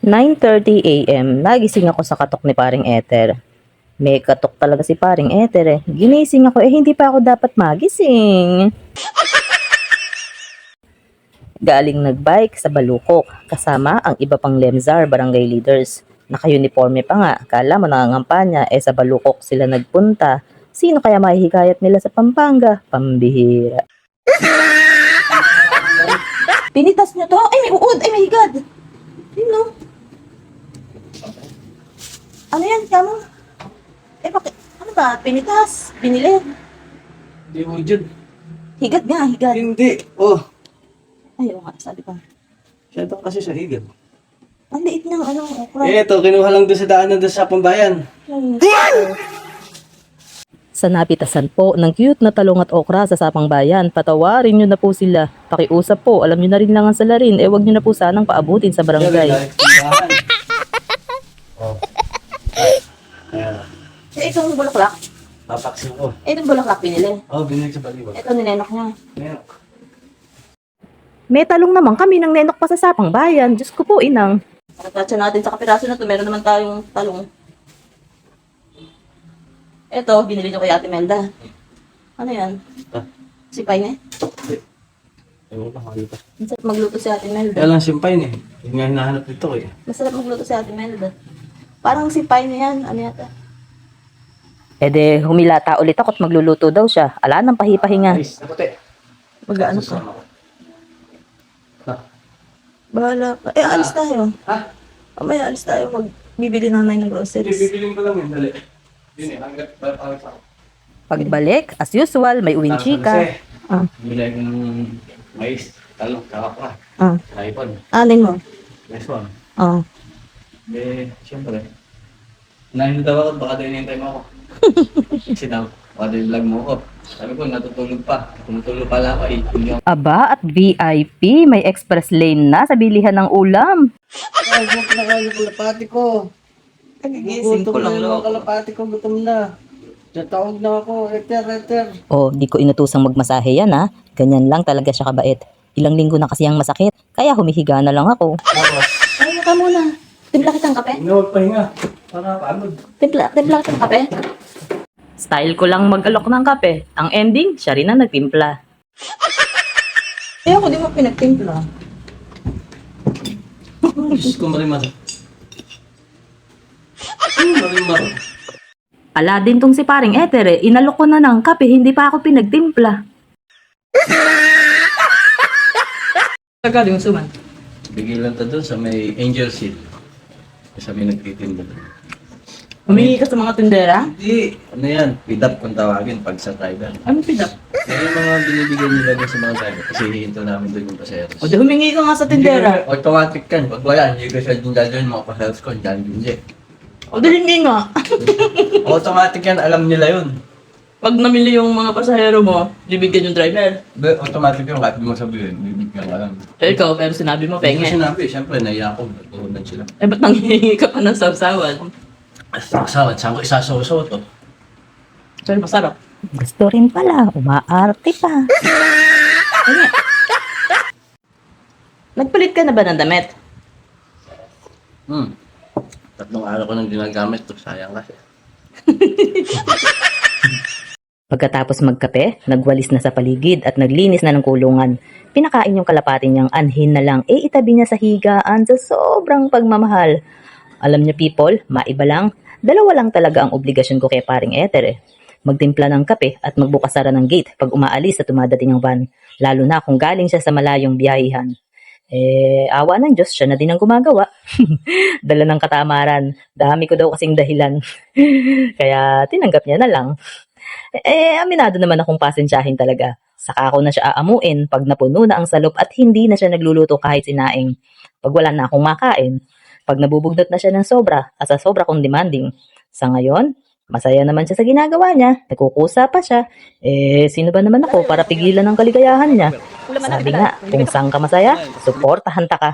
9:30 AM, nagising ako sa katok ni paring Ether. May katok talaga si paring Ether eh. Ginising ako hindi pa ako dapat magising. Galing nagbike sa Balukok, kasama ang iba pang Lemzar barangay leaders. Naka-uniforme pa nga, kala mo nangangampanya, sa Balukok sila nagpunta. Sino kaya mahihikayat nila sa Pampanga? Pambihira. Pinitas nyo to? Ay, may uod! Ay, may higad! Sino? Ano yan, kamo? Bakit? Ano ba? Pinitas? Binili? Hindi mo dyan. Higad nga, higad. Hindi. Oh. Ay, oo nga, sabi pa. Siyento kasi sa higad. Ang liit ng okra. Ito, kinuha lang doon sa daanan doon sa pambayan. Sa napitasan po ng cute na talong at okra sa Sapang Bayan, patawarin nyo na po sila. Pakiusap po, alam nyo na rin lang ang salarin, wag nyo na po sanang paabutin sa barangay. Oh. Ayan. Itong bulaklak? Papaksin ko. Itong bulaklak pinili? Oh, binili sa baliwag. Ito ninenok niya. Ayan. May talong naman kami ng nenok pa sa Sapang Bayan. Diyos ko po, inang. Pagkatsa natin sa kapiraso na to, meron naman tayong talong. Ito, binili nyo kay Ate Melda. Ano yan? Sipay niya? Ewan ko, makalipas. Masarap magluto si Ate Melda. Kaya lang simpay eh. Yun nga hinahanap dito eh. Masarap magluto si Ate Melda. Parang sipay niya yan. Ano yata? De, humilata ulit ako at magluluto daw siya. Ala nang pahipahinga. Guys, naputi. Mag-ano ka? Ha? Bahala ka. Alis tayo. Ha? May alis tayo. Magbibili nanay ng Hindi, groceries. bibiling ko lang yun. Dali. Yun eh, hanggat para sa ako. Pagbalik, as usual, may uwing chika. Ah. Bilay ko ng mais, talong, kakapra, Ah. naipon. Alin mo? Next one. Oh. Siyempre. Nahin daw ako, baka din hintay mo ako. Kasi daw, baka din vlog mo ako. Sabi ko, natutulog pa. Tumutulog pala ako eh. Aba at VIP, may express lane na sa bilihan ng ulam. Ay, huwag na kayo yung kalapati ko. Gutom na yung kalapati ko, gutom na. Tatawag na ako, Eter. Oh, di ko inutusang magmasahe yan ha. Ganyan lang talaga siya kabait. Ilang linggo na kasi ang masakit, kaya humihiga na lang ako. Tapos, Ay, ka muna. Timpla kitang kape? huwag pahinga. Para paanod. Timpla kitang kape? Style ko lang mag-alok ng kape. Ang ending, siya rin ang nagtimpla. Ako, di mo pinagtimpla. Diyos ko, marimar. Marimar. Ala din tong si paring Ether inalok ko na ng kape, hindi pa ako pinagtimpla. Tagal yung suman. Bigay lang doon sa may angel seed. Sa may nagtitinda doon. Humingi ka sa mga tindera? Hindi. Ano yan? Pidap kung tawagin pag sa driver. Ano pidap? Yan yung mga binibigyan nila doon sa mga driver. Kasi hihinto namin doon yung paseros. O di humingi ka nga sa tindera. Automatic yan. Pag wala, hindi ko siya din dadalhin mga paseros ko. Diyan din. O di hindi nga. Automatic yan. Alam nila yun. Pag namili yung mga pasahero mo, bibigyan yung driver. Automatic yun. Kahit di mo sabihin, bibigyan ka lang. Ikaw, pero sinabi mo, Hindi ko penge. sinabi. Siyempre, naiya ako. Natuhunan sila. Ba't nanghihingi ka pa ng sawsawan? Asawan, saan ko isasaw-saw to? Sir, masarap. Gusto rin pala, umaarte pa. Nagpalit ka na ba ng damit? 3 araw ko nang ginagamit to. Sayang kasi. Pagkatapos magkape, nagwalis na sa paligid at naglinis na ng kulungan. Pinakain yung kalapati niyang anhin na lang, itabi niya sa higaan sa sobrang pagmamahal. Alam niyo people, maiba lang, 2 lang talaga ang obligasyon ko kay paring Ether Magtimpla ng kape at magbukasara ng gate pag umaalis at dumadating ang van. Lalo na kung galing siya sa malayong biyahihan. Awa ng Diyos, siya na din ang gumagawa. Dala ng katamaran. Dami ko daw kasing dahilan. Kaya tinanggap niya na lang. Aminado naman akong pasensyahin talaga. Saka ako na siya aamuin pag napuno na ang salop at hindi na siya nagluluto kahit sinaing. Pag wala na akong makain. Pag nabubugnot na siya ng sobra at sa sobra kong demanding. Sa ngayon, masaya naman siya sa ginagawa niya. Nagkukusa pa siya. Sino ba naman ako para pigilan ang kaligayahan niya? Sabi nga, kung saan ka masaya, suportahan ta ka.